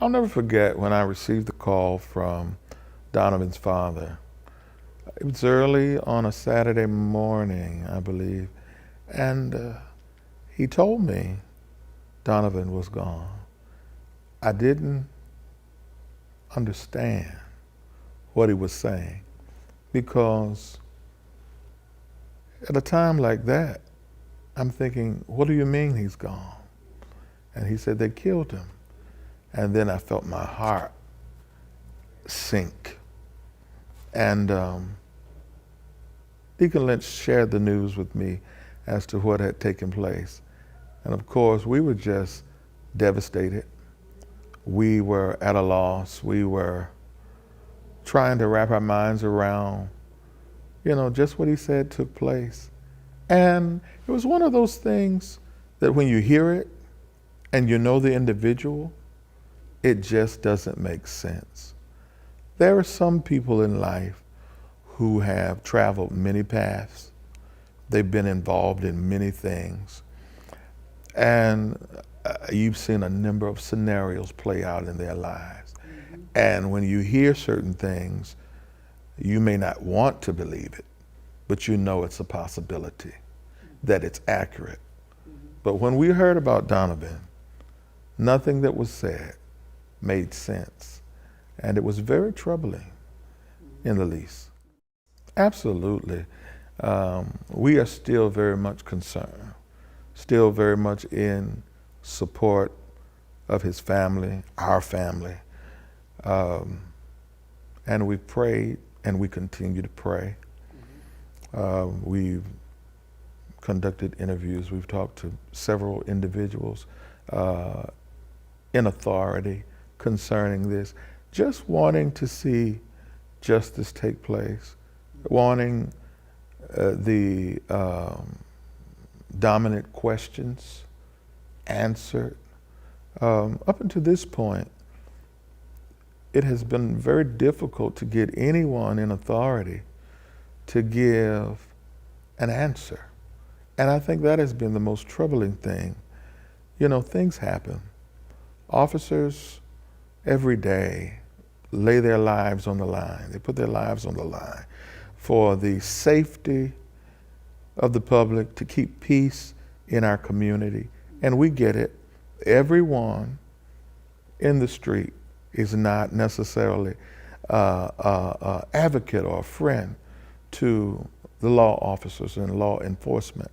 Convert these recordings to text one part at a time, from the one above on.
I'll never forget when I received the call from Donovan's father. It was early on a Saturday morning, I believe, and he told me Donovan was gone. I didn't understand what he was saying because at a time like that, I'm thinking, what do you mean he's gone? And he said, they killed him. And then I felt my heart sink. And Deacon Lynch shared the news with me as to what had taken place. And of course, we were just devastated. We were at a loss. We were trying to wrap our minds around, just what he said took place. And it was one of those things that when you hear it and you know the individual, it just doesn't make sense. There are some people in life who have traveled many paths. They've been involved in many things. And you've seen a number of scenarios play out in their lives. Mm-hmm. And when you hear certain things, you may not want to believe it, but you know it's a possibility, that it's accurate. Mm-hmm. But when we heard about Donovan, nothing that was said made sense. And it was very troubling, in the least. Absolutely. We are still very much concerned, still very much in support of his family, our family. And we've prayed and we continue to pray. We've conducted interviews. We've talked to several individuals in authority concerning this, just wanting to see justice take place, wanting the dominant questions answered. Up until this point, it has been very difficult to get anyone in authority to give an answer. And I think that has been the most troubling thing. Things happen. Officers every day lay their lives on the line. They put their lives on the line for the safety of the public, to keep peace in our community. And we get it. Everyone in the street is not necessarily an advocate or a friend to the law officers and law enforcement.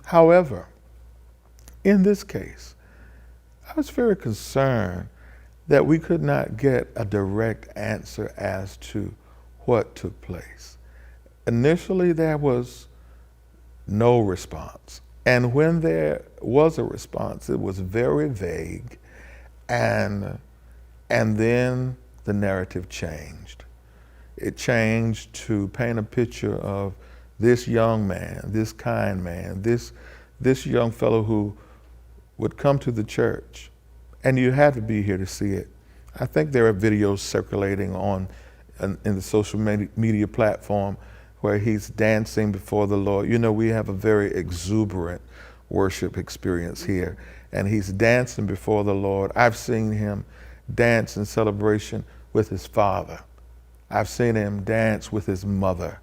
However, in this case, I was very concerned that we could not get a direct answer as to what took place. Initially, there was no response. And when there was a response, it was very vague. And then the narrative changed. It changed to paint a picture of this young man, this kind man, this young fellow who would come to the church. And you had to be here to see it. I think there are videos circulating in the social media platform where he's dancing before the Lord. We have a very exuberant worship experience here, and he's dancing before the Lord. I've seen him dance in celebration with his father. I've seen him dance with his mother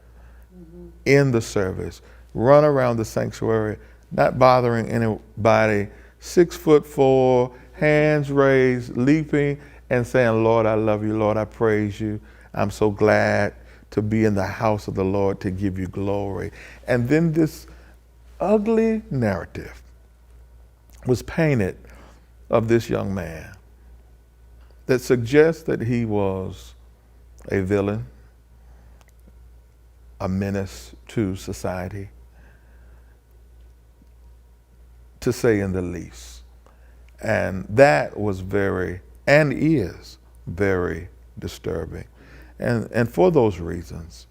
in the service, run around the sanctuary, not bothering anybody, 6'4", hands raised, leaping and saying, Lord, I love you. Lord, I praise you. I'm so glad to be in the house of the Lord to give you glory. And then this ugly narrative was painted of this young man that suggests that he was a villain, a menace to society, to say in the least. And that was very, and is very disturbing. And for those reasons,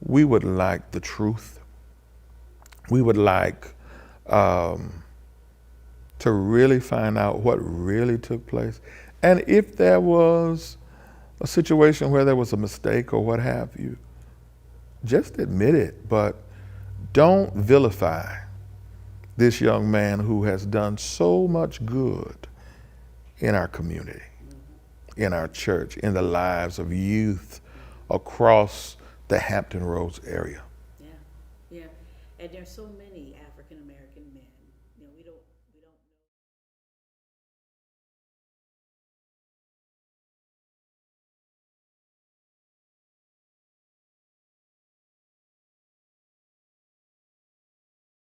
we would like the truth. We would like to really find out what really took place. And if there was a situation where there was a mistake or what have you, just admit it, but don't vilify this young man who has done so much good in our community. in our church, in the lives of youth across the Hampton Roads area. Yeah, yeah. And there's so many African American men